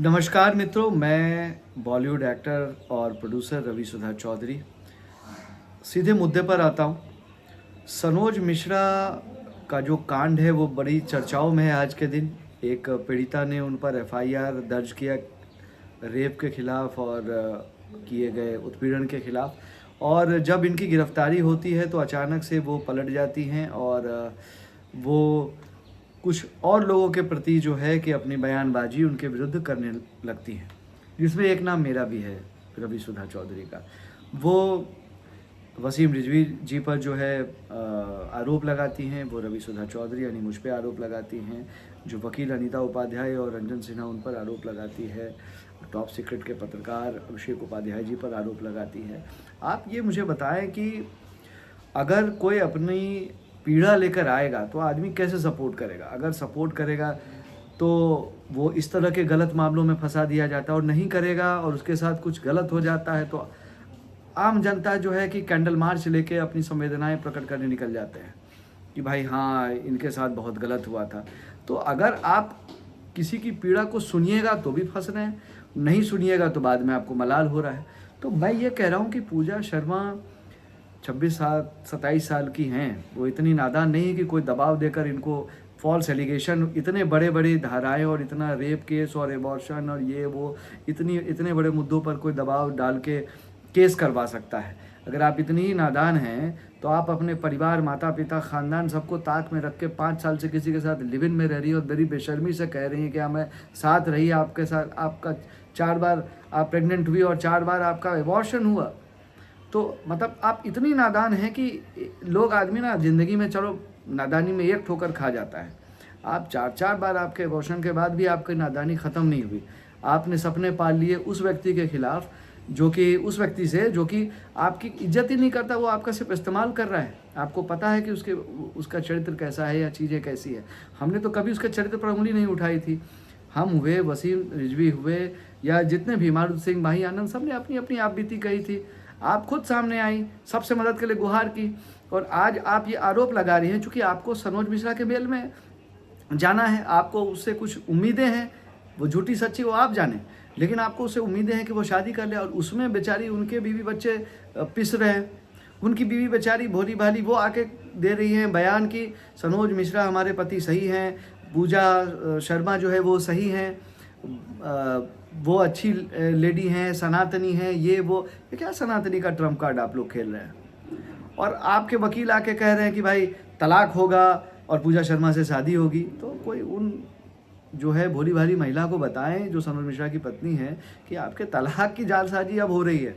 नमस्कार मित्रों, मैं बॉलीवुड एक्टर और प्रोड्यूसर रवि सुधा चौधरी। सीधे मुद्दे पर आता हूँ। सनोज मिश्रा का जो कांड है वो बड़ी चर्चाओं में है आज के दिन। एक पीड़िता ने उन पर एफआईआर दर्ज किया रेप के खिलाफ और किए गए उत्पीड़न के खिलाफ, और जब इनकी गिरफ्तारी होती है तो अचानक से वो पलट जाती हैं और वो कुछ और लोगों के प्रति जो है कि अपनी बयानबाजी उनके विरुद्ध करने लगती हैं, जिसमें एक नाम मेरा भी है, रवि सुधा चौधरी का। वो वसीम रिजवी जी पर जो है आरोप लगाती हैं, वो रवि सुधा चौधरी यानी मुझ पे आरोप लगाती हैं। जो वकील अनीता उपाध्याय और रंजन सिन्हा उन पर आरोप लगाती है। टॉप सीक्रेट के पत्रकार अभिषेक उपाध्याय जी पर आरोप लगाती है। आप ये मुझे बताएं कि अगर कोई अपनी पीड़ा लेकर आएगा तो आदमी कैसे सपोर्ट करेगा? अगर सपोर्ट करेगा तो वो इस तरह के गलत मामलों में फंसा दिया जाता है, और नहीं करेगा और उसके साथ कुछ गलत हो जाता है तो आम जनता जो है कि कैंडल मार्च लेके अपनी संवेदनाएं प्रकट करने निकल जाते हैं कि भाई हाँ, इनके साथ बहुत गलत हुआ था। तो अगर आप किसी की पीड़ा को सुनिएगा तो भी फंस रहे हैं, नहीं सुनिएगा तो बाद में आपको मलाल हो रहा है। तो मैं ये कह रहा हूँ कि पूजा शर्मा 26 साल 27 साल की हैं। वो इतनी नादान नहीं है कि कोई दबाव देकर इनको फॉल्स एलिगेशन, इतने बड़े बड़े धाराएं और इतना रेप केस और एबॉर्शन और ये वो इतने बड़े मुद्दों पर कोई दबाव डाल के केस करवा सकता है। अगर आप इतनी ही नादान हैं तो आप अपने परिवार, माता पिता, ख़ानदान सबको ताक में रख के 5 साल से किसी के साथ लिव इन में रह रही है और बड़ी बेशर्मी से कह रही हैं कि हाँ मैं साथ रही आपके साथ, आपका 4 बार आप प्रेग्नेंट हुई और 4 बार आपका एबॉर्शन हुआ। तो मतलब आप इतनी नादान हैं कि लोग, आदमी ना ज़िंदगी में चलो नादानी में एक ठोकर खा जाता है। आप 4 बार आपके एबॉर्शन के बाद भी आपकी नादानी ख़त्म नहीं हुई। आपने सपने पाल लिए उस व्यक्ति के खिलाफ जो कि आपकी इज्जत ही नहीं करता, वो आपका सिर्फ इस्तेमाल कर रहा है। आपको पता है कि उसका चरित्र कैसा है या चीज़ें कैसी है। हमने तो कभी उसके चरित्र पर उंगली नहीं उठाई थी। हम हुए, वसीम रिजवी हुए, या जितने भी, मारुति सिंह, माही आनंद, सब ने अपनी अपनी आप बीती कही थी। आप खुद सामने आई, सबसे मदद के लिए गुहार की, और आज आप ये आरोप लगा रही हैं चूँकि आपको सनोज मिश्रा के बेल में जाना है, आपको उससे कुछ उम्मीदें हैं। वो झूठी सच्ची वो आप जाने, लेकिन आपको उससे उम्मीदें हैं कि वो शादी कर ले, और उसमें बेचारी उनके बीवी बच्चे पिस रहे हैं। उनकी बीवी बेचारी भोली भाली वो आके दे रही हैं बयान कि सनोज मिश्रा हमारे पति सही हैं, पूजा शर्मा जो है वो सही हैं, वो अच्छी लेडी हैं, सनातनी हैं, ये क्या सनातनी का ट्रम्प कार्ड आप लोग खेल रहे हैं? और आपके वकील आके कह रहे हैं कि भाई तलाक होगा और पूजा शर्मा से शादी होगी। तो कोई उन जो है भोली भाली महिला को बताएं जो सनोज मिश्रा की पत्नी है कि आपके तलाक की जालसाजी अब हो रही है।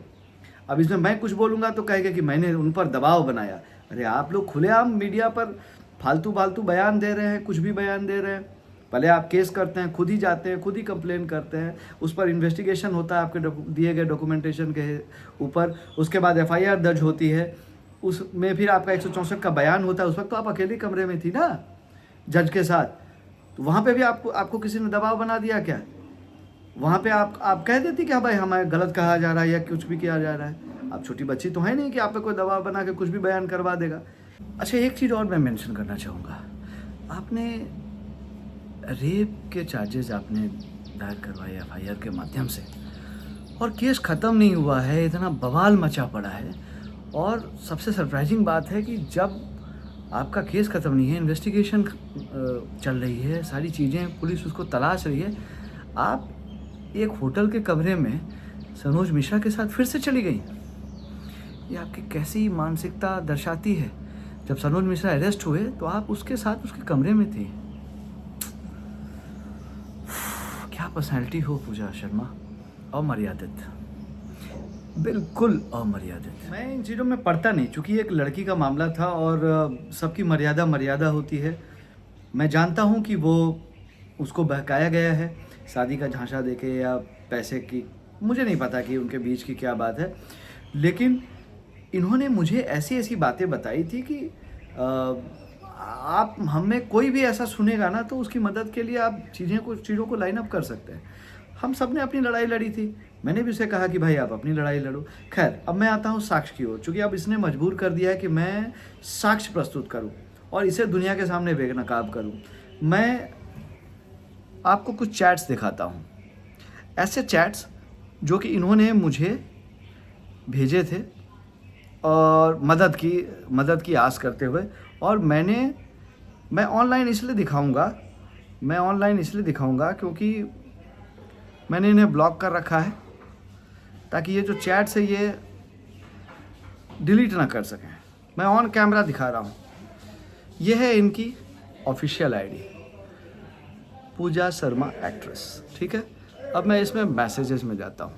अब इसमें मैं कुछ बोलूँगा तो कहेगा कि मैंने उन पर दबाव बनाया। अरे आप लोग खुलेआम मीडिया पर फालतू बयान दे रहे हैं, कुछ भी बयान दे रहे हैं। पहले आप केस करते हैं, खुद ही जाते हैं, खुद ही कंप्लेन करते हैं, उस पर इन्वेस्टिगेशन होता है आपके दिए गए डॉक्यूमेंटेशन के ऊपर। उसके बाद एफआईआर दर्ज होती है, उसमें फिर आपका 164 का बयान होता है। उस वक्त तो आप अकेले कमरे में थी ना जज के साथ, तो वहाँ पे भी आपको किसी ने दबाव बना दिया क्या? वहाँ पे आप कह देती कि हाँ भाई हमें गलत कहा जा रहा है या कुछ भी किया जा रहा है। आप छोटी बच्ची तो है नहीं कि आप पे कोई दबाव बना के कुछ भी बयान करवा देगा। अच्छा, एक चीज़ और मैं मेंशन करना चाहूँगा। आपने रेप के चार्जेस आपने दायर करवाए एफआईआर के माध्यम से, और केस ख़त्म नहीं हुआ है, इतना बवाल मचा पड़ा है। और सबसे सरप्राइजिंग बात है कि जब आपका केस ख़त्म नहीं है, इन्वेस्टिगेशन चल रही है, सारी चीज़ें, पुलिस उसको तलाश रही है, आप एक होटल के कमरे में सनोज मिश्रा के साथ फिर से चली गई। ये आपकी कैसी मानसिकता दर्शाती है? जब सनोज मिश्रा अरेस्ट हुए तो आप उसके साथ उसके कमरे में थे। क्या पर्सनैलिटी हो पूजा शर्मा, अमर्यादित, बिल्कुल अमर्यादित। मैं इन चीज़ों में पढ़ता नहीं, चूँकि एक लड़की का मामला था और सबकी मर्यादा होती है। मैं जानता हूँ कि वो उसको बहकाया गया है शादी का झांसा देके या पैसे की, मुझे नहीं पता कि उनके बीच की क्या बात है, लेकिन इन्होंने मुझे ऐसी बातें बताई थी कि आप हमें कोई भी ऐसा सुनेगा ना तो उसकी मदद के लिए आप चीज़ों को लाइन अप कर सकते हैं। हम सब ने अपनी लड़ाई लड़ी थी, मैंने भी उसे कहा कि भाई आप अपनी लड़ाई लड़ो। खैर, अब मैं आता हूँ साक्ष्य की ओर, चूँकि अब इसने मजबूर कर दिया है कि मैं साक्ष्य प्रस्तुत करूँ और इसे दुनिया के सामने बेनकाब करूँ। मैं आपको कुछ चैट्स दिखाता हूँ। ऐसे चैट्स जो कि इन्होंने मुझे भेजे थे और मदद की आस करते हुए, और मैं ऑनलाइन इसलिए दिखाऊंगा क्योंकि मैंने इन्हें ब्लॉक कर रखा है ताकि ये जो चैट्स है ये डिलीट ना कर सकें। मैं ऑन कैमरा दिखा रहा हूँ। ये है इनकी ऑफिशियल आईडी, पूजा शर्मा एक्ट्रेस, ठीक है। अब मैं इसमें मैसेजेस में जाता हूँ।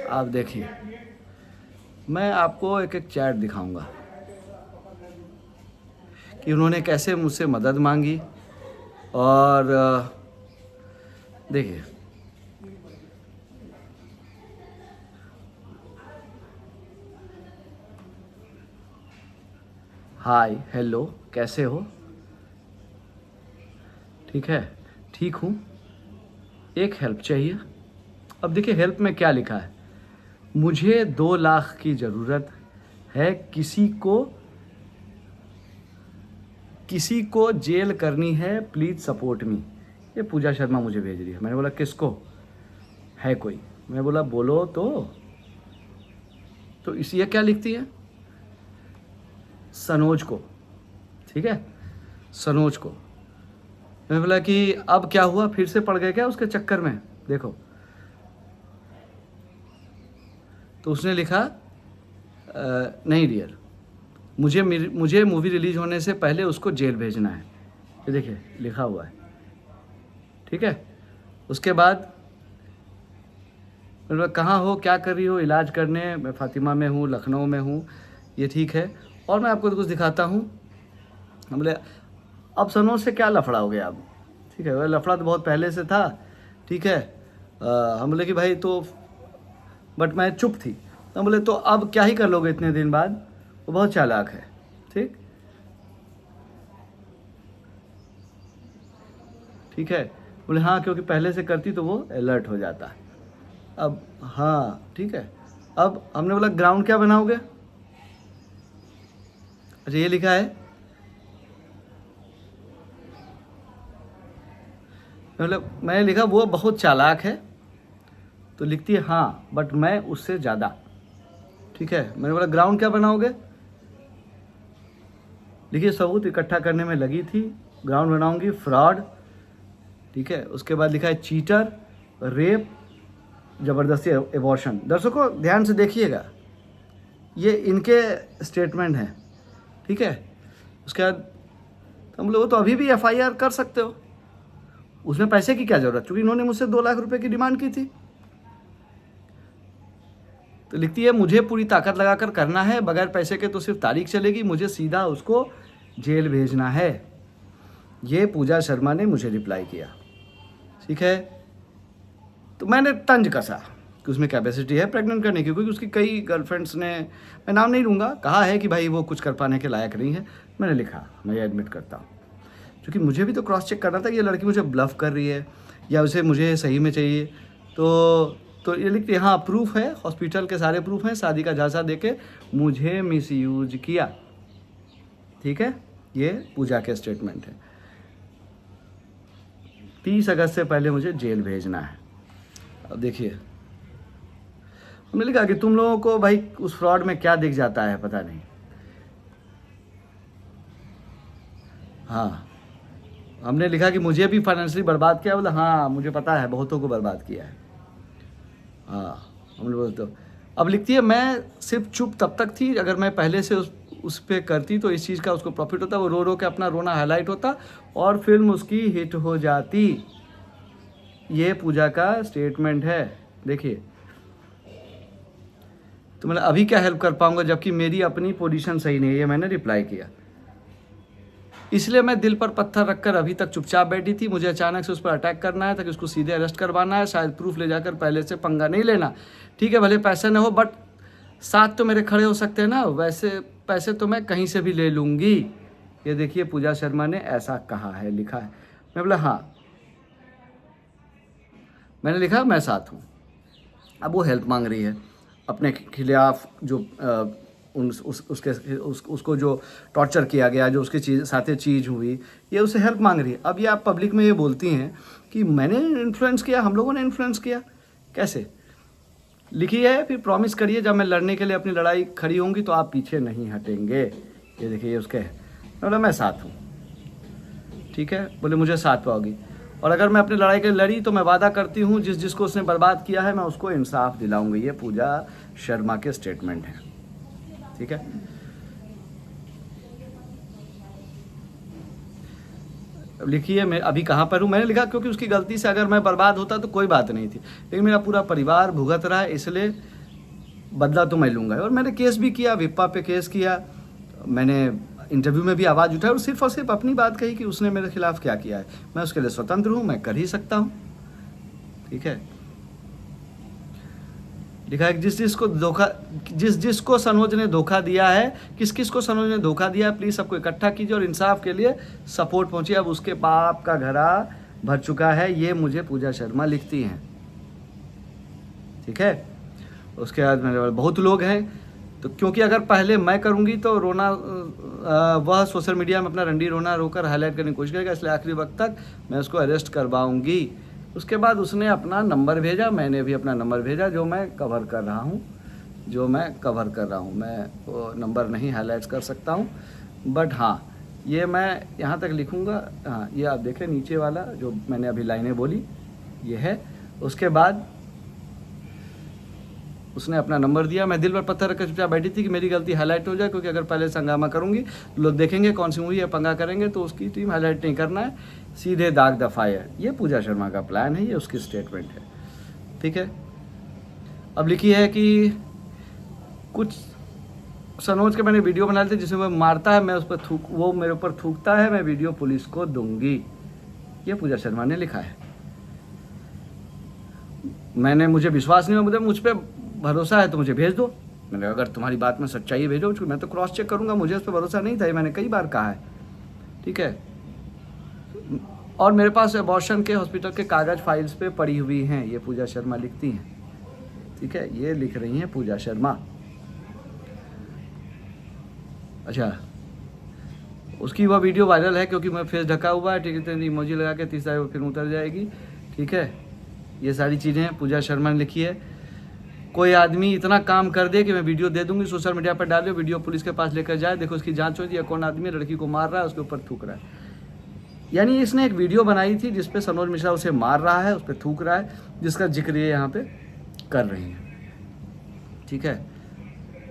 आप देखिए, मैं आपको एक एक चैट दिखाऊंगा कि उन्होंने कैसे मुझसे मदद मांगी। और देखिए, हाय हेलो कैसे हो, ठीक है, ठीक हूँ, एक हेल्प चाहिए। अब देखिए हेल्प में क्या लिखा है, मुझे 2 लाख की ज़रूरत है, किसी को जेल करनी है, प्लीज़ सपोर्ट मी। ये पूजा शर्मा मुझे भेज रही है। मैंने बोला किसको, है कोई? मैं बोला बोलो तो इसी ये क्या लिखती है, सनोज को, ठीक है, सनोज को। मैं बोला कि अब क्या हुआ, फिर से पड़ गए क्या उसके चक्कर में? देखो, तो उसने लिखा नहीं डियर, मुझे मूवी रिलीज होने से पहले उसको जेल भेजना है। ये देखिए लिखा हुआ है, ठीक है। उसके बाद मतलब कहाँ हो, क्या कर रही हो? इलाज करने। मैं फातिमा में हूँ, लखनऊ में हूँ। ये ठीक है। और मैं आपको कुछ दिखाता हूँ। हम बोले अब सनोज से क्या लफड़ा हो गया अब, ठीक है, वह लफड़ा तो बहुत पहले से था, ठीक है। हम बोले कि भाई तो, बट मैं चुप थी। हम बोले तो अब क्या ही कर लोगे इतने दिन बाद? वो बहुत चालाक है, ठीक है। बोले हाँ, क्योंकि पहले से करती तो वो अलर्ट हो जाता। अब हाँ ठीक है। अब हमने बोला ग्राउंड क्या बनाओगे? अच्छा ये लिखा है, मतलब मैंने लिखा वो बहुत चालाक है, तो लिखती है हाँ बट मैं उससे ज़्यादा, ठीक है। मैंने बोला ग्राउंड क्या बनाओगे? देखिए सबूत इकट्ठा करने में लगी थी, ग्राउंड बनाऊंगी, फ्रॉड, ठीक है। उसके बाद लिखा है चीटर, रेप, ज़बरदस्ती, एबॉर्शन। दर्शकों ध्यान से देखिएगा, ये इनके स्टेटमेंट हैं, ठीक है। उसके बाद हम लोग तो अभी भी एफआईआर कर सकते हो, उसमें पैसे की क्या ज़रूरत, क्योंकि इन्होंने मुझसे 2 लाख रुपए की डिमांड की थी। तो लिखती है मुझे पूरी ताकत लगाकर करना है, बगैर पैसे के तो सिर्फ तारीख चलेगी, मुझे सीधा उसको जेल भेजना है। ये पूजा शर्मा ने मुझे रिप्लाई किया, ठीक है। तो मैंने तंज कसा कि उसमें कैपेसिटी है प्रेग्नेंट करने की, क्योंकि उसकी कई गर्लफ्रेंड्स ने, मैं नाम नहीं लूँगा, कहा है कि भाई वो कुछ कर पाने के लायक नहीं है। मैंने लिखा, मैं ये एडमिट करता हूँ, क्योंकि मुझे भी तो क्रॉस चेक करना था कि ये लड़की मुझे ब्लफ कर रही है या उसे मुझे सही में चाहिए। तो ये लिखती है हाँ प्रूफ है, हॉस्पिटल के सारे प्रूफ हैं, शादी का झांसा देके मुझे मिसयूज किया, ठीक है। ये पूजा के स्टेटमेंट है। 30 अगस्त से पहले मुझे जेल भेजना है। अब देखिए, हमने लिखा कि तुम लोगों को भाई उस फ्रॉड में क्या दिख जाता है पता नहीं। हाँ, हमने लिखा कि मुझे भी फाइनेंशियली बर्बाद किया। बोला हाँ मुझे पता है, बहुतों को बर्बाद किया है। हाँ हम लोग तो, अब लिखती है मैं सिर्फ चुप तब तक थी, अगर मैं पहले से उस पर करती तो इस चीज़ का उसको प्रॉफिट होता, वो रो रो के अपना रोना हाईलाइट होता और फिल्म उसकी हिट हो जाती। ये पूजा का स्टेटमेंट है, देखिए। तो मतलब अभी क्या हेल्प कर पाऊंगा जबकि मेरी अपनी पोजीशन सही नहीं है, ये मैंने रिप्लाई किया। इसलिए मैं दिल पर पत्थर रखकर अभी तक चुपचाप बैठी थी। मुझे अचानक से उस पर अटैक करना है ताकि उसको सीधे अरेस्ट करवाना है, शायद प्रूफ ले जाकर पहले से पंगा नहीं लेना, ठीक है। भले पैसे न हो बट साथ तो मेरे खड़े हो सकते हैं ना, वैसे पैसे तो मैं कहीं से भी ले लूँगी। ये देखिए पूजा शर्मा ने ऐसा कहा है, लिखा है। मैं बोला हाँ, मैंने लिखा मैं साथ हूँ। अब वो हेल्प मांग रही है अपने खिलाफ, जो उसको जो टॉर्चर किया गया, जो उसके साथ चीज़ हुई, ये उससे हेल्प मांग रही है। अब ये आप पब्लिक में ये बोलती हैं कि मैंने इन्फ्लुएंस किया, हम लोगों ने इन्फ्लुएंस किया। कैसे? लिखी है, फिर प्रॉमिस करिए जब मैं लड़ने के लिए अपनी लड़ाई खड़ी होंगी तो आप पीछे नहीं हटेंगे। ये देखिए ये उसके बोला मैं साथ हूँ, ठीक है, बोले मुझे साथ पाओगी, और अगर मैं अपनी लड़ाई के लिए लड़ी तो मैं वादा करती हूँ जिसको उसने बर्बाद किया है मैं उसको इंसाफ दिलाऊंगी। ये पूजा शर्मा के स्टेटमेंट हैं, ठीक है। लिखिए मैं अभी कहाँ पर हूँ, मैंने लिखा क्योंकि उसकी गलती से अगर मैं बर्बाद होता तो कोई बात नहीं थी, लेकिन मेरा पूरा परिवार भुगत रहा है, इसलिए बदला तो मैं लूँगा। और मैंने केस भी किया, विप्पा पे केस किया, मैंने इंटरव्यू में भी आवाज़ उठाई और सिर्फ अपनी बात कही कि उसने मेरे खिलाफ क्या किया है। मैं उसके लिए स्वतंत्र हूँ, मैं कर ही सकता हूँ, ठीक है। लिखा है जिसको सनोज ने धोखा दिया है, किस को सनोज ने धोखा दिया है, प्लीज़ सबको इकट्ठा कीजिए और इंसाफ के लिए सपोर्ट पहुंचिए। अब उसके बाप का घड़ा भर चुका है, ये मुझे पूजा शर्मा लिखती हैं, ठीक है। उसके बाद मेरे बहुत लोग हैं, तो क्योंकि अगर पहले मैं करूंगी तो रोना वह सोशल मीडिया में अपना रंडी रोना रोकर हाईलाइट करने की कोशिश करेगा, इसलिए आखिरी वक्त तक मैं उसको अरेस्ट करवाऊंगी। उसके बाद उसने अपना नंबर भेजा, मैंने भी अपना नंबर भेजा जो मैं कवर कर रहा हूँ, मैं वो नंबर नहीं हाईलाइट कर सकता हूँ, बट हाँ ये मैं यहाँ तक लिखूँगा। हाँ ये आप देखें नीचे वाला जो मैंने अभी लाइनें बोली ये है। उसके बाद उसने अपना नंबर दिया, मैं दिल पर पत्थर रखकर चुपचाप बैठी थी कि मेरी गलती हाईलाइट हो जाए, क्योंकि अगर पहले से हंगामा करूँगी तो लोग देखेंगे कौन सी मूवी है, पंगा करेंगे, तो उसकी टीम हाईलाइट नहीं करना है, सीधे दाग द फायर। ये पूजा शर्मा का प्लान है, ये उसकी स्टेटमेंट है, ठीक है। अब लिखी है कि कुछ सनोज के मैंने वीडियो बनाए थे जिसमें वो मारता है, मैं उस पर वो मेरे ऊपर थूकता है, मैं वीडियो पुलिस को दूंगी, ये पूजा शर्मा ने लिखा है। मुझे विश्वास नहीं हुआ, मुझ पर भरोसा है तो मुझे भेज दो। मैंने कहा अगर तुम्हारी बात में सच्चाई है भेजो, मैं तो क्रॉस चेक करूंगा, मुझे उस पर भरोसा नहीं था, मैंने कई बार कहा है, ठीक है। और मेरे पास अबॉर्शन के हॉस्पिटल के कागज फाइल्स पे पड़ी हुई हैं, ये पूजा शर्मा लिखती हैं, ठीक है, ये लिख रही हैं पूजा शर्मा। अच्छा, उसकी वह वीडियो वायरल है क्योंकि मैं फेस ढका हुआ है, ठीक है, तो इमोजी लगा के 30 तारीख को फिर उतर जाएगी, ठीक है। ये सारी चीज़ें पूजा शर्मा ने लिखी है। कोई आदमी इतना काम कर दे कि मैं वीडियो दे दूंगी, सोशल मीडिया पर डाले, वीडियो पुलिस के पास लेकर जाए, देखो उसकी जांच हो रही है, कौन आदमी लड़की को मार रहा है, उसके ऊपर थूक रहा है। यानी इसने एक वीडियो बनाई थी जिसपे सनोज मिश्रा उसे मार रहा है, उस पर थूक रहा है, जिसका जिक्र ये यहाँ पे कर रही हैं, ठीक है।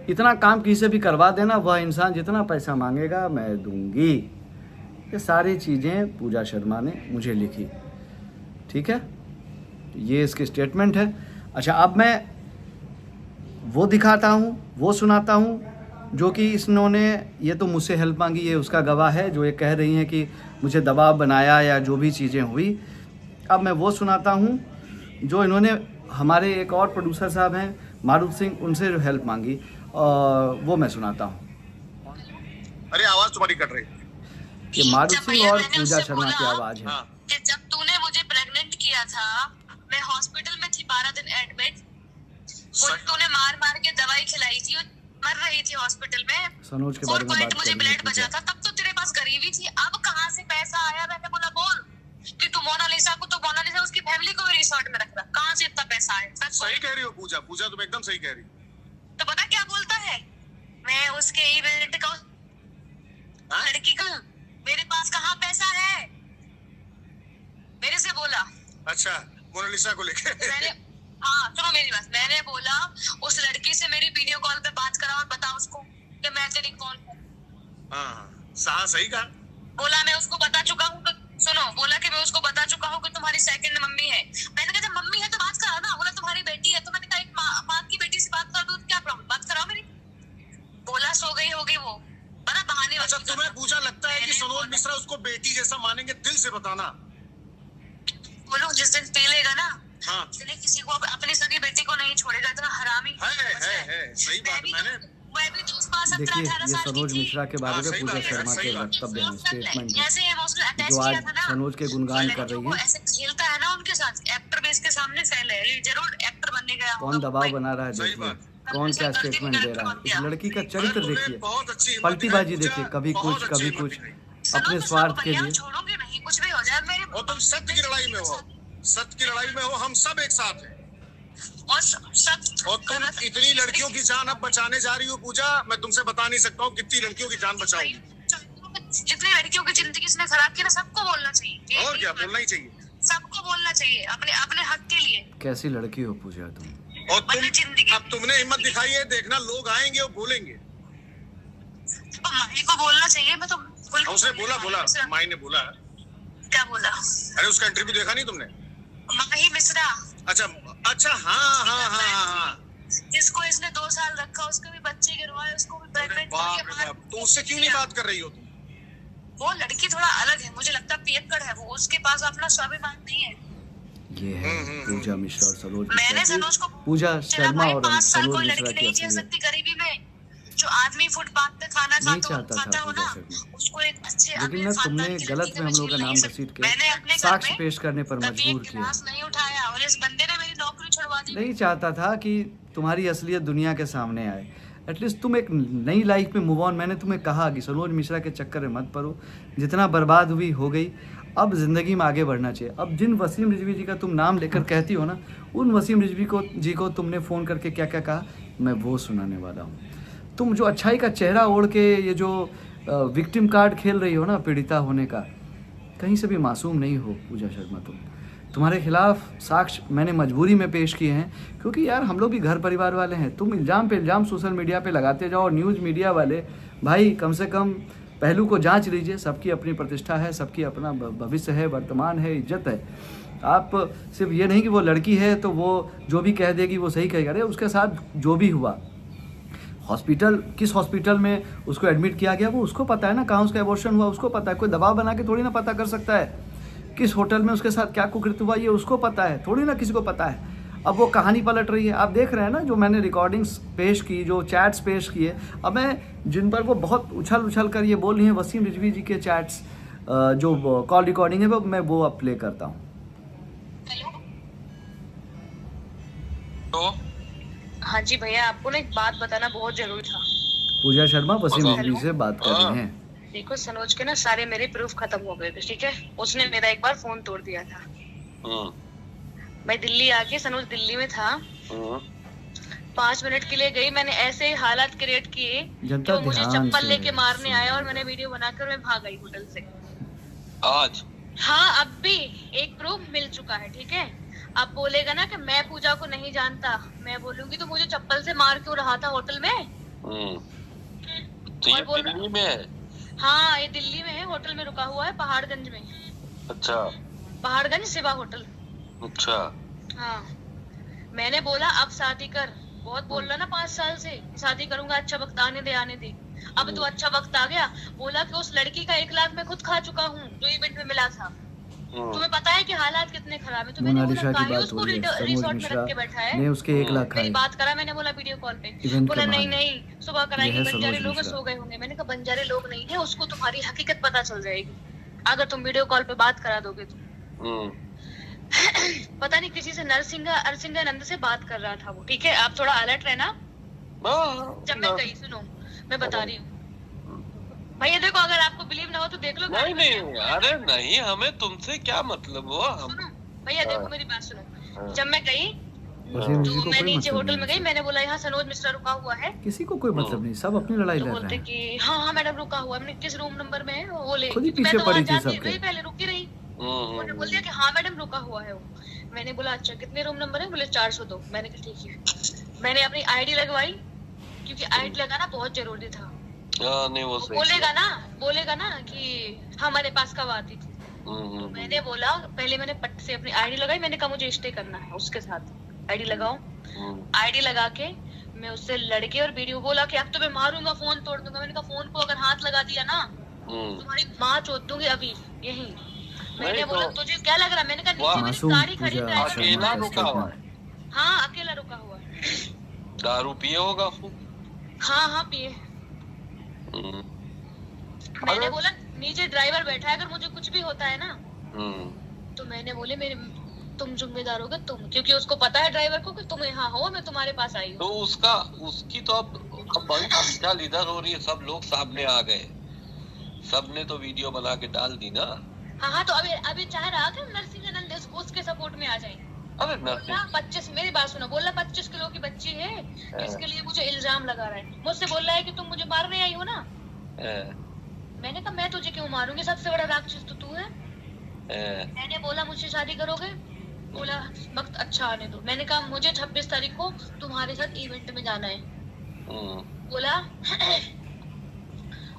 इतना काम किसी भी करवा देना, वह इंसान जितना पैसा मांगेगा मैं दूंगी। ये सारी चीज़ें पूजा शर्मा ने मुझे लिखी, ठीक है, ये इसकी स्टेटमेंट है। अच्छा, अब मैं वो दिखाता हूँ, वो सुनाता हूँ जो कि इन्होंने, ये तो मुझसे हेल्प मांगी, ये उसका गवाह है जो ये कह रही हैं कि मुझे दबाव बनाया या जो भी चीज़ें हुई। अब मैं वो सुनाता हूँ जो इन्होंने हमारे एक और प्रोड्यूसर साहब हैं मारुत सिंह, उनसे जो हेल्प मांगी, और वो मैं सुनाता हूँ। अरे आवाज़ तुम्हारी कट रही है। ये मारुत सिंह और पूजा शर्मा की आवाज़ है। कि जब तूने मुझे प्रेग्नेंट किया था, मैं हॉस्पिटल में थी 12 दिन एडमिट, तूने मार मार के दवाई खिलाई थी, मर रही थी हॉस्पिटल में, सनोज के बारे में बात मुझे ब्लड बचा था, तब तो तेरे पास गरीबी थी। अब कहाँ से पैसा आया? मैंने बोला बोल कि तू मोनालिसा उसकी फैमिली को भी रिसोर्ट में रख रहा, कहाँ से इतना पैसा आया? सही कह रही हो पूजा, तुम एकदम सही कह रही हो। तो पता क्या बोलता है, मैं उसके इवेंट का लड़की का, मेरे पास कहाँ पैसा है, मेरे से बोला। अच्छा, मोनालिसा को लेके मैंने, हाँ सुनो मेरी बात, मैंने बोला उस लड़की से मेरी वीडियो कॉल पे बात करा और बता उसको कि मैं तेरी कौन हूँ। हाँ सही कहा। बोला मैं उसको बता चुका हूँ, सुनो, बोला कि मैं उसको बता चुका हूँ कि तुम्हारी सेकंड मम्मी है। मैंने कहा जब मम्मी है तो बात करा ना, बोला तुम्हारी बेटी है, तो मैंने कहा एक माँ की बेटी से बात कर दो, क्या प्रॉब्लम, बात कराओ मेरी। बोला सो गई होगी वो, बड़ा बहाने। अच्छा, तुम्हें पूजा लगता है कि सनोज मिश्रा उसको बेटी जैसा मानेंगे? दिल से बताना। बोलो जिस दिन पी लेगा ना, हाँ, किसी को अपनी सगी बेटी को नहीं छोड़ेगा, इतना हरामी है। सही बात। देखिए ये सनोज मिश्रा के बारे में पूजा शर्मा के वक्तव्य हैं, स्टेटमेंट है, जो आज सनोज के गुणगान कर रही है। ऐसे खेलता है ना उनके साथ, एक्टर बेस के सामने फैल है, जरूर एक्टर बनने का गया कौन दबाव बना रहा है सही देखिए, बात। कौन क्या गलती स्टेटमेंट में दे character रहा बन है। गया। इस लड़की का अरे चरित्र तुमने देखिए, बहुत अच्छी हिम्मत पलटीबाजी दिखाई, देखिए, पूजा, कभी बहुत कुछ अच्छी कभी हिम्मत कुछ दिखाई। अपने स्वार्थ के लिए। छोड़ूंगी नहीं, कुछ भी हो जाए मेरे। और तुम सत्य की लड़ाई में हो, सत्य की लड़ाई में हो, हम सब एक साथ हैं। और सब और तुम इतनी लड़कियों की जान अब बचाने जा रही हो पूजा, मैं तुमसे बता नहीं सकता हूँ कितनी लड़कियों की जान बचाओगी। जितनी लड़कियों की जिंदगी इसने खराब की ना, सबको बोलना चाहिए। और क्या, बोलना ही चाहिए। सबको बोलना चाहिए अपने अपने हक के लिए। कैसी लड़की हो पूजा तुम। और अब तुमने हिम्मत दिखाई है, देखना लोग आएंगे और बोलेंगे। तो माही को बोलना चाहिए। मैं तो उसने बोला माई ने बोला। क्या बोला? अरे उसका इंटरव्यू देखा नहीं तुमने? माही मिश्रा। अच्छा हाँ। जिसको इसने 2 साल रखा, उसको भी बच्चे गिरवाए, उसको भी प्रेग्नेंट बाप रे बाप, तो उससे क्यों नहीं बात कर रही हो तुम? वो लड़की थोड़ा अलग है, मुझे लगता है पियक्कड़ है वो, उसके पास अपना स्वाभिमान नहीं है। ये है पूजा मिश्रा और सरोज मैंने मिश्रा सनोज को की, पूजा शर्मा और 5 साल सरोज कोई मिश्रा लड़की की नहीं झेल असलियत। सकती गरीबी में। जो आदमी फुटपाथ पे खाना नहीं चाहता था खाता हो पूजा ना, शर्मा, उसको एक अच्छे लेकिन अमीर ना खानदान तुमने की गलत लड़की में हम को लोग का झेल नाम नहीं घसीट सकती। के मैंने अपने घर साक्ष्य में पेश करने पर कभी मजबूर एक किया। गिलास नहीं उठाया और इस बंदे ने मेरी नौकरी छुड़वा दी। नहीं चाहता था कि तुम्हारी असलियत दुनिया के सामने आए। एटलीस्ट तुम एक नई लाइफ में मूव ऑन। मैंने तुम्हें कहा कि सरोज मिश्रा के चक्कर में मत पड़ो, जितना बर्बाद हुई हो गई, अब ज़िंदगी में आगे बढ़ना चाहिए। अब जिन वसीम रिजवी जी का तुम नाम लेकर कहती हो ना, उन वसीम रिजवी जी को तुमने फ़ोन करके क्या क्या कहा, मैं वो सुनाने वाला हूँ। तुम जो अच्छाई का चेहरा ओढ़ के ये जो विक्टिम कार्ड खेल रही हो ना, पीड़िता होने का, कहीं से भी मासूम नहीं हो पूजा शर्मा तुम। तुम्हारे खिलाफ साक्ष्य मैंने मजबूरी में पेश किए हैं, क्योंकि यार हम लोग भी घर परिवार वाले हैं। तुम इल्ज़ाम पे इल्ज़ाम सोशल मीडिया पे लगाते जाओ, और न्यूज़ मीडिया वाले भाई कम से कम पहलू को जांच लीजिए। सबकी अपनी प्रतिष्ठा है, सबकी अपना भविष्य है, वर्तमान है, इज्जत है। आप सिर्फ ये नहीं कि वो लड़की है तो वो जो भी कह देगी वो सही कहेगा। अरे उसके साथ जो भी हुआ, हॉस्पिटल किस हॉस्पिटल में उसको एडमिट किया गया वो उसको पता है ना, कहाँ उसका एबॉर्शन हुआ उसको पता है। कोई दबाव बना के थोड़ी ना पता कर सकता है। किस होटल में उसके साथ क्या कुकृत्य हुआ ये उसको पता है, थोड़ी ना किसी को पता है। अब वो कहानी पलट रही है, आप देख रहे हैं ना, जो मैंने रिकॉर्डिंग्स पेश की, जो चैट्स पेश किए, अब मैं जिन पर वो बहुत उछल कर ये बोल रही हैं, वसीम रिजवी जी के चैट्स जो कॉल रिकॉर्डिंग है वो मैं वो अब प्ले करता हूँ। तो हाँ जी भैया, आपको ना एक बात बताना बहुत जरूरी था। पूजा शर्मा वसीम रिजवी से बात कर रहे हैं। देखो सनोज के ना सारे मेरे प्रूफ खत्म हो गए थे, ठीक है। उसने मेरा एक बार फोन तोड़ दिया था। मैं दिल्ली आके, सनोज दिल्ली में था, 5 मिनट के लिए गई, मैंने ऐसे हालात क्रिएट किए कि वो मुझे चप्पल लेके मारने आया और मैंने वीडियो बनाकर मैं भाग गई होटल से। आज हाँ, अब भी एक प्रूफ मिल चुका है, ठीक है। अब बोलेगा ना कि मैं पूजा को नहीं जानता, मैं बोलूंगी तो मुझे चप्पल से मार क्यों रहा था होटल में। तो ये दिल्ली में है? हाँ, ये दिल्ली में है, होटल में रुका हुआ है पहाड़गंज में। अच्छा, पहाड़गंज शिवा होटल। अच्छा। हाँ, मैंने बोला अब शादी कर। बहुत बोल रहा ना 5 साल से शादी करूंगा, अच्छा वक्त आने दे। अब तो अच्छा वक्त आ गया। बोला कि उस लड़की का 1 लाख मैं खुद खा चुका हूँ जो इवेंट में मिला था। तुम्हें पता है कि हालात कितने खराब है। तो मैंने बोला काहे उसको रिसोर्ट में रख के बैठा है। ने उसके 1 लाख मेरी बात करा, मैंने बोला वीडियो कॉल पे। बोला नहीं, सुबह कराएंगे, बंजारे लोग सो गए होंगे। मैंने कहा बंजारे लोग नहीं है, उसको तुम्हारी हकीकत पता चल जाएगी अगर तुम वीडियो कॉल पे बात करा दोगे तो। पता नहीं किसी से नरसिंहानंद से बात कर रहा था वो, ठीक है। आप थोड़ा अलर्ट रहना। जब मैं गई, सुनो मैं बता रही हूँ भैया, देखो अगर आपको बिलीव ना हो तो देख लो। नहीं, अरे नहीं, हमें तुमसे क्या मतलब हुआ। सुनो भैया, देखो मेरी बात सुनो। जब मैं गई तो मैं नीचे होटल में गई, मैंने बोला यहाँ सनोज मिश्रा रुका हुआ है। किसी को कोई मतलब नहीं, सब अपनी लड़ाई लड़ रहे बोलते हैं। कि हाँ मैडम रुका हुआ है। मैंने किस रूम नंबर में है वो ले, खुद ही मैं पीछे तो पड़ी वहाँ थी जाती सबके। रही, पहले रुकी रही। उन्होंने बोल दिया कि हाँ मैडम रुका हुआ है वो। मैंने बोला अच्छा कितने रूम नंबर है? बोले 402। मैंने कहा ठीक है। मैंने अपनी आईडी लगवाई, क्योंकि आईडी लगाना बहुत जरूरी था। नहीं, वो बोलेगा ना कि हमारे पास कब आती थी। तो मैंने बोला पहले मैंने पट से अपनी आईडी लगाई। मैंने कहा मुझे स्टे करना है उसके साथ, आईडी लगाओ। आईडी लगा के मैं उससे लड़के और वीडियो बोला कि अब तो मैं मारूंगा, फोन तोड़ दूंगा। मैंने कहा फोन को अगर हाथ लगा दिया ना तुम्हारी माँ चोद दूंगी अभी यही। मैंने बोला तुझे क्या लग रहा है? मैंने कहा नीचे मेरी गाड़ी खड़ी है। अकेला रुका हुआ है? हाँ अकेला रुका हुआ है। दारू पिए होगा? हाँ पिए। मैंने बोला नीचे ड्राइवर बैठा है, अगर मुझे कुछ भी होता है ना तो मैंने बोले तुम जिम्मेदार होगे तुम, क्योंकि उसको पता है ड्राइवर को कि तुम यहाँ हो, मैं तुम्हारे पास आई तो हूँ। उसकी तो अब बड़ी खलचाल इधर हो रही है, सब लोग सामने आ गए, सबने तो वीडियो बना के डाल दी ना। हाँ तो अभी चाह रहा कि नरसिंहानंद उसके सपोर्ट में आ जाए। अरे बोला 25, मेरी बात सुनो, बोला 25 किलो की बच्ची है, इसके लिए मुझे इल्जाम लगा रहा है। मुझसे बोल रहा है कि तुम मुझे मारने आई हो ना। मैंने कहा मैं तुझे क्यों मारूंगी, सबसे बड़ा राक्षस तो तू है। मैंने बोला मुझसे शादी करोगे? बोला वक्त अच्छा आने दो। मैंने कहा मुझे 26 तारीख को तुम्हारे साथ इवेंट में जाना है। बोला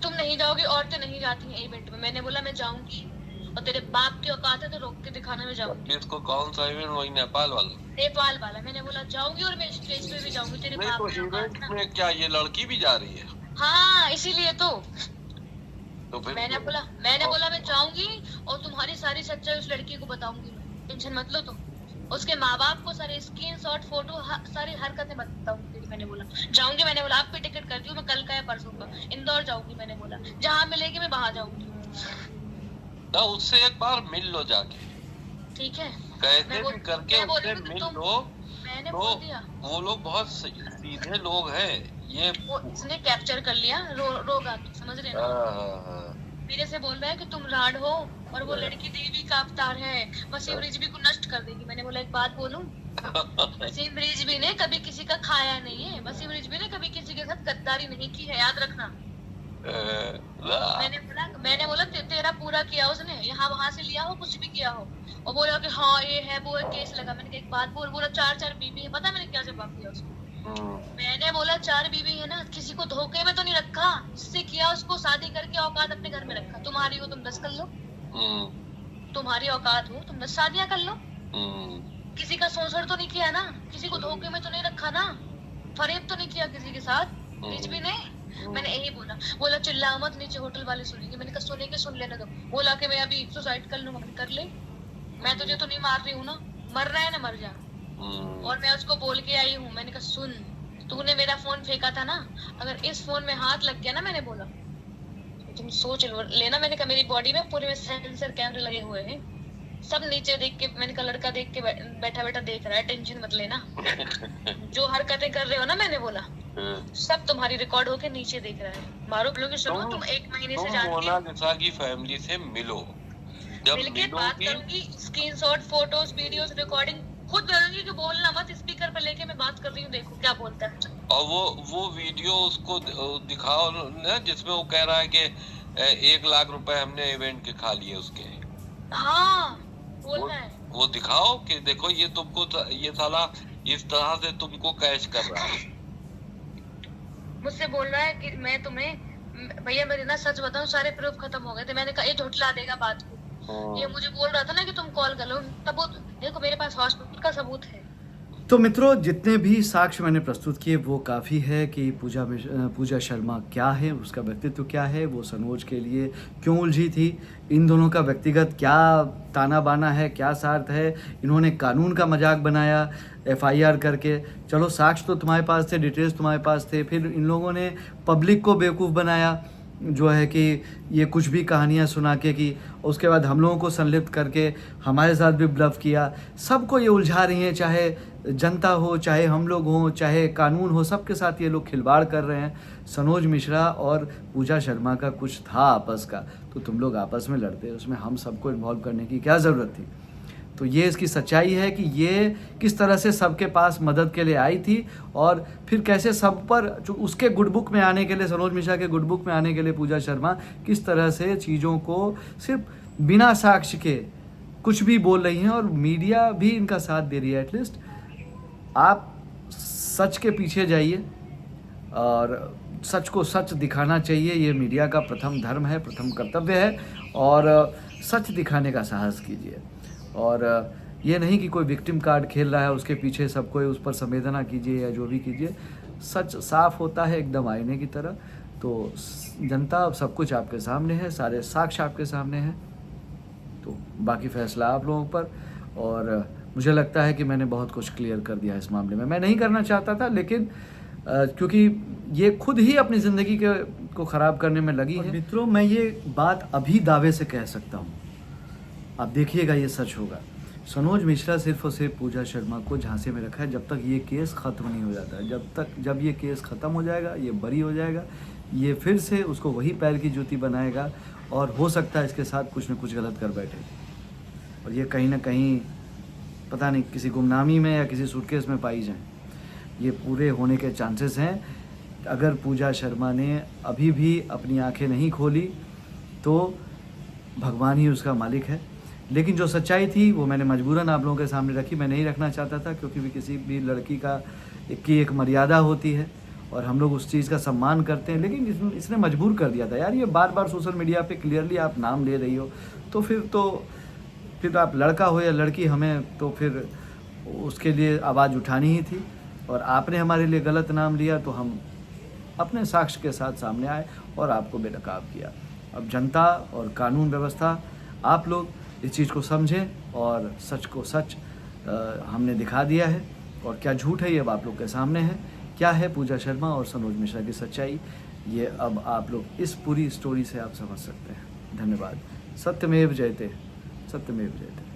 तुम नहीं जाओगी, औरतें नहीं जाती हैं इवेंट में। मैंने बोला मैं जाऊंगी, और तेरे बाप की औकात है तो रोक के दिखाना मैं जाऊंगी। इसको कौन सा इवेंट? वही नेपाल वाला? नेपाल वाला। मैंने बोला जाऊंगी और मैं स्टेज पे भी जाऊंगी, तेरे नहीं बाप तो की औकात इवेंट है ना। में क्या ये लड़की भी जा रही है? हाँ इसीलिए तो फिर मैंने बोला मैं जाऊंगी और तुम्हारी सारी सच्चाई उस लड़की को बताऊंगी, टेंशन मत लो तुम। उसके माँ बाप को सारे स्क्रीनशॉट, फोटो, सारी हरकतें बताऊंगी तेरी। मैंने बोला जाऊंगी। मैंने बोला आप भी टिकट कर दी हूँ, मैं कल का या परसों का इंदौर जाऊंगी। मैंने बोला जहाँ मिलेगी मैं वहां जाऊंगी। ना उससे एक बार मिल लो जाके, ठीक है कैसे भी करके उससे मिल लो। मैंने तो बोल दिया। वो लोग बहुत सीधे लोग हैं ये। वो इसने कैप्चर कर लिया, रोगा तो समझ रहे ना। मेरे से बोल रहा है कि तुम राड हो और वो लड़की देवी का अवतार है, वसीम रिजवी को नष्ट कर देगी। मैंने बोला एक बात बोलूं, वसीम रिजवी ने कभी किसी का खाया नहीं है, वसीम रिजवी ने कभी किसी के साथ गद्दारी नहीं की है, याद रखना। मैंने बोला तेरा पूरा किया उसने, यहाँ वहां से लिया हो, कुछ भी किया हो। और बोला कि हाँ ये है वो है, केस लगा। मैंने कहा एक बात बोला 4 बीवी है। पता मैंने क्या जवाब दिया उसको? मैंने बोला 4 बीवी है ना, किसी को धोखे में तो नहीं रखा, जिससे किया उसको शादी करके औकात अपने घर में रखा। तुम्हारी हो तुम 10 कर लो, तुम्हारी औकात हो तुम 10 शादियां कर लो। किसी का शोषण तो नहीं किया ना, किसी को धोखे में तो नहीं रखा ना, फरेब तो नहीं किया किसी के साथ, बीच भी नहीं। मैंने यही बोला चिल्ला मत, नीचे होटल वाले सुनेंगे। मैंने कहा सुनेंगे, सुन लेने दो। बोला कि मैं अभी सुसाइड कर लूंगा। कर ले, मैं तुझे तो नहीं मार रही हूँ ना, मर रहा है ना मर जा। और मैं उसको बोल के आई हूँ, मैंने कहा सुन, तूने मेरा फोन फेंका था ना, अगर इस फोन में हाथ लग गया ना, मैंने बोला तुम सोच लेना। मैंने कहा मेरी बॉडी में पूरे में सेंसर कैमरे लगे हुए हैं, सब नीचे देख के, मैंने कहा लड़का देख के बैठा बैठा देख रहा है, टेंशन मत लेना। जो हरकतें कर रहे हो ना, मैंने बोला सब तुम्हारी रिकॉर्ड होके नीचे देख रहा है। मारो लोग सुनो, तुम 1 महीने से जानती हो। मोनालिसा की फैमिली से मिलो, जब मिलके बात करूंगी, स्क्रीनशॉट, फोटोज, वीडियोस, रिकॉर्डिंग खुद बोलूंगी कि बोलना मत, स्पीकर पर लेके मैं बात कर रही हूँ, देखो क्या बोलता है। और वो वीडियो उसको दिखाओ ना, जिसमें वो कह रहा है कि 1 लाख रुपए हमने इवेंट के खा लिए उसके। हाँ बोल रहा है। वो दिखाओ कि देखो ये तुमको, ये साला इस तरह से तुमको कैश कर रहा है। मुझसे बोल रहा है कि मैं तुम्हें, भैया मेरे ना सच बताऊं सारे प्रूफ खत्म हो गए थे। मैंने कहा ये झुठला देगा बात को। ये मुझे बोल रहा था ना कि तुम कॉल कर लो, तब देखो मेरे पास हॉस्पिटल का सबूत है। तो मित्रों, जितने भी साक्ष्य मैंने प्रस्तुत किए वो काफ़ी है कि पूजा शर्मा क्या है, उसका व्यक्तित्व क्या है, वो सनोज के लिए क्यों उलझी थी, इन दोनों का व्यक्तिगत क्या ताना बाना है, क्या स्वार्थ है, इन्होंने कानून का मजाक बनाया FIR करके। चलो साक्ष्य तो तुम्हारे पास थे, डिटेल्स तुम्हारे पास थे, फिर इन लोगों ने पब्लिक को बेवकूफ़ बनाया, जो है कि ये कुछ भी कहानियाँ सुना के कि उसके बाद हम लोगों को संलिप्त करके हमारे साथ भी ब्लफ किया। सबको ये उलझा रही हैं, चाहे जनता हो, चाहे हम लोग हों, चाहे कानून हो, सबके साथ ये लोग खिलवाड़ कर रहे हैं। सनोज मिश्रा और पूजा शर्मा का कुछ था आपस का, तो तुम लोग आपस में लड़ते, उसमें हम सबको इन्वॉल्व करने की क्या ज़रूरत थी? तो ये इसकी सच्चाई है कि ये किस तरह से सबके पास मदद के लिए आई थी, और फिर कैसे सब पर, जो उसके गुड बुक में आने के लिए, सनोज मिश्रा के गुड बुक में आने के लिए पूजा शर्मा किस तरह से चीज़ों को सिर्फ बिना साक्ष्य के कुछ भी बोल रही हैं, और मीडिया भी इनका साथ दे रही है। एटलीस्ट आप सच के पीछे जाइए और सच को सच दिखाना चाहिए, ये मीडिया का प्रथम धर्म है, प्रथम कर्तव्य है, और सच दिखाने का साहस कीजिए। और ये नहीं कि कोई विक्टिम कार्ड खेल रहा है उसके पीछे सब कोई उस पर संवेदना कीजिए या जो भी कीजिए। सच साफ होता है एकदम आईने की तरह। तो जनता सब कुछ आपके सामने है, सारे साक्ष्य आपके सामने हैं, तो बाकी फैसला आप लोगों पर। और मुझे लगता है कि मैंने बहुत कुछ क्लियर कर दिया इस मामले में। मैं नहीं करना चाहता था, लेकिन क्योंकि ये खुद ही अपनी ज़िंदगी को ख़राब करने में लगी है। मित्रों, मैं ये बात अभी दावे से कह सकता हूँ, आप देखिएगा ये सच होगा। सनोज मिश्रा सिर्फ और सिर्फ पूजा शर्मा को झांसे में रखा है जब तक ये केस ख़त्म नहीं हो जाता है। जब ये केस ख़त्म हो जाएगा, ये बरी हो जाएगा, ये फिर से उसको वही पैर की जूती बनाएगा और हो सकता है इसके साथ कुछ न कुछ गलत कर बैठे और ये कहीं ना कहीं पता नहीं किसी गुमनामी में या किसी सूटकेस में पाई जाए। ये पूरे होने के चांसेस हैं। अगर पूजा शर्मा ने अभी भी अपनी आंखें नहीं खोली तो भगवान ही उसका मालिक है। लेकिन जो सच्चाई थी वो मैंने मजबूरन आप लोगों के सामने रखी। मैं नहीं रखना चाहता था क्योंकि भी किसी भी लड़की की एक मर्यादा होती है और हम लोग उस चीज़ का सम्मान करते हैं। लेकिन इसने मजबूर कर दिया था यार। ये बार बार सोशल मीडिया पे क्लियरली आप नाम ले रही हो तो फिर आप लड़का हो या लड़की, हमें तो फिर उसके लिए आवाज़ उठानी ही थी और आपने हमारे लिए गलत नाम लिया तो हम अपने साक्ष्य के साथ सामने आए और आपको बेनकाब किया। अब जनता और कानून व्यवस्था, आप लोग इस चीज़ को समझें और सच को सच हमने दिखा दिया है और क्या झूठ है ये अब आप लोग के सामने है। क्या है पूजा शर्मा और सनोज मिश्रा की सच्चाई, ये अब आप लोग इस पूरी स्टोरी से आप समझ सकते हैं। धन्यवाद। सत्यमेव जयते, सत्यमेव जयते।